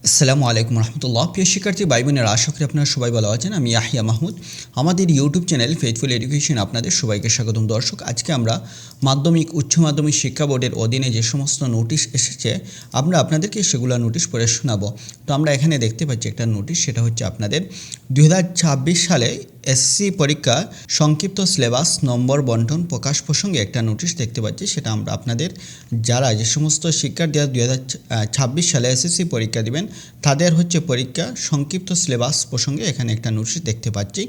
আসসালামু আলাইকুম রহমতুল্লাহ। প্রিয় শিক্ষার্থী ভাই বোনেরা, আশা করি আপনারা সবাই ভালো আছেন। আমি ইয়াহিয়া মাহমুদ। আমাদের ইউটিউব চ্যানেল ফেথফুল এডুকেশন আপনাদের সবাইকে স্বাগতম। দর্শক, আজকে আমরা মাধ্যমিক উচ্চ মাধ্যমিক শিক্ষা বোর্ডের অধীনে যে সমস্ত নোটিশ এসেছে আমরা আপনাদেরকে সেগুলো নোটিশ পড়ে শোনাবো। তো আমরা এখানে দেখতে পাচ্ছি একটা নোটিশ, সেটা হচ্ছে আপনাদের 2026 সালে এসএসসি পরীক্ষা সংক্ষিপ্ত সিলেবাস নম্বর বন্টন প্রকাশ প্রসঙ্গে একটা নোটিশ দেখতে পাচ্ছি। সেটা আমরা আপনাদের যারা যে সমস্ত শিক্ষার্থীরা 2026 সালে এসএসসি পরীক্ষা দিবেন তাদের হচ্ছে পরীক্ষা সংক্ষিপ্ত সিলেবাস প্রসঙ্গে এখানে একটা নোটিশ দেখতে পাচ্ছি।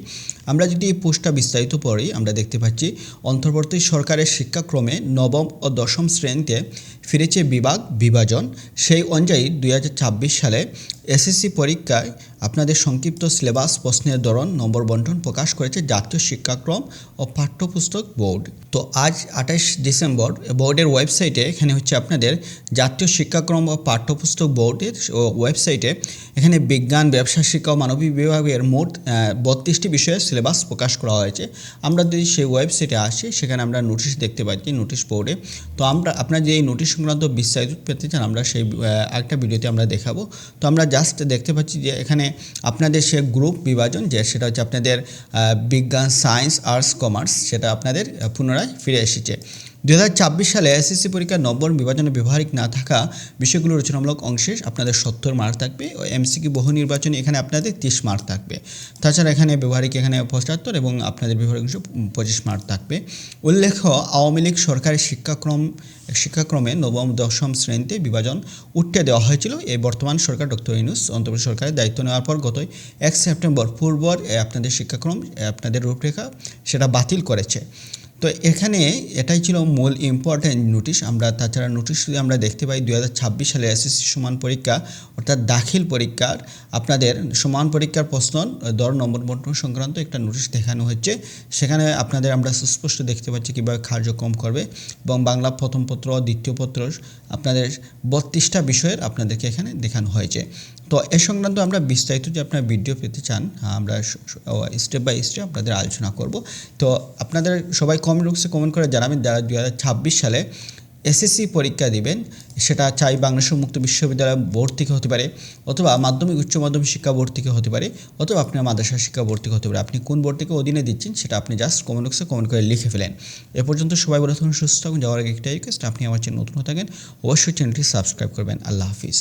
আমরা যদি এই পোস্টটা বিস্তারিত পড়ি, আমরা দেখতে পাচ্ছি অন্তর্বর্তী সরকারের শিক্ষাক্রমে নবম ও দশম শ্রেণীতে ফিরেছে বিভাজন। সেই অনুযায়ী 2026 সালে এসএসসি পরীক্ষায় আপনাদের সংক্ষিপ্ত সিলেবাস প্রশ্নের ধরন নম্বর বন্টন প্রকাশ করেছে জাতীয় শিক্ষাক্রম ও পাঠ্যপুস্তক বোর্ড। তো আজ 28 ডিসেম্বর বোর্ডের ওয়েবসাইটে এখানে হচ্ছে আপনাদের জাতীয় শিক্ষাক্রম ও পাঠ্যপুস্তক বোর্ডের ওয়েবসাইটে এখানে বিজ্ঞান, ব্যবসা শিক্ষা ও মানবিক বিভাগের মোট 32টি বিষয়ের সিলেবাস প্রকাশ করা হয়েছে। আমরা যদি সেই ওয়েবসাইটে আসি, সেখানে আমরা নোটিশ দেখতে পাচ্ছি, নোটিশ বোর্ডে। তো আপনারা যে এই নোটিশ সংক্রান্ত বিস্তারিত পেতে চান, আমরা সেই একটা ভিডিওতে আমরা দেখাবো। তো আমরা জাস্ট দেখতে পাচ্ছি যে এখানে আপনাদের সে গ্রুপ বিভাজন, যে সেটা হচ্ছে আপনাদের বিজ্ঞান, সায়েন্স, আর্টস, কমার্স, সেটা আপনাদের পুনরায় ফিরে এসেছে। 2026 সালে এসএসসি পরীক্ষার নম্বর বিভাজনে ব্যবহারিক না থাকা বিষয়গুলো রচনামূলক অংশে আপনাদের 70 মার্ক থাকবে ও এমসিকিউ বহু নির্বাচনী এখানে আপনাদের 30 মার্ক থাকবে। তাছাড়া এখানে ব্যবহারিক এখানে 75 এবং আপনাদের ব্যবহারিক অংশ 25 মার্ক থাকবে। উল্লেখ্য, আওয়ামী লীগ সরকারের শিক্ষাক্রমে নবম দশম শ্রেণীতে বিভাজন উঠতে দেওয়া হয়েছিল। এই বর্তমান সরকার ডক্টর ইউনূস অন্তর্বর্তী সরকারের দায়িত্ব নেওয়ার পর গত 1 সেপ্টেম্বর পূর্বর আপনাদের শিক্ষাক্রম আপনাদের রূপরেখা সেটা বাতিল করেছে। তো এখানে এটাই ছিল মূল ইম্পর্ট্যান্ট নোটিশ। আমরা তাছাড়া নোটিশ যদি আমরা দেখতে পাই 2026 সালে এসএসসি সমান পরীক্ষা অর্থাৎ দাখিল পরীক্ষার আপনাদের সমান পরীক্ষার প্রশ্ন দর নম্বর বন্টন সংক্রান্ত একটা নোটিশ দেখানো হচ্ছে। সেখানে আপনাদের আমরা সুস্পষ্ট দেখতে পাচ্ছি কীভাবে কার্যক্রম করবে এবং বাংলা প্রথম পত্র, দ্বিতীয় পত্র আপনাদের 32টা বিষয়ের আপনাদেরকে এখানে দেখানো হয়েছে। তো এ সংক্রান্ত আমরা বিস্তারিত যে আপনারা ভিডিও পেতে চান, আমরা স্টেপ বাই স্টেপ আপনাদের আলোচনা করব। তো আপনাদের সবাই কমেন্ট বক্সে কমেন্ট করে জানাবেন যারা 2026 সালে এসএসসি পরীক্ষা দিবেন, সেটা চাই বাংলাদেশ মুক্ত বিশ্ববিদ্যালয় বোর্ড থেকে হতে পারে, অথবা মাধ্যমিক উচ্চ মাধ্যমিক শিক্ষা বোর্ড থেকে হতে পারে, অথবা আপনার মাদ্রাসা শিক্ষা বোর্ড থেকে হতে পারে। আপনি কোন বোর্ড থেকে অধীনে দিচ্ছেন সেটা আপনি জাস্ট কমেন্ট বক্সে কমেন্ট করে লিখে ফেলেন। এ পর্যন্ত সবাই ভালো থাকুন, সুস্থ থাকুন। যাওয়ার আগে একটা রিকোয়েস্ট, আপনি আমার চ্যানেল নতুন হয়ে থাকেন অবশ্যই চ্যানেলটি সাবস্ক্রাইব করবেন। আল্লাহ হাফিজ।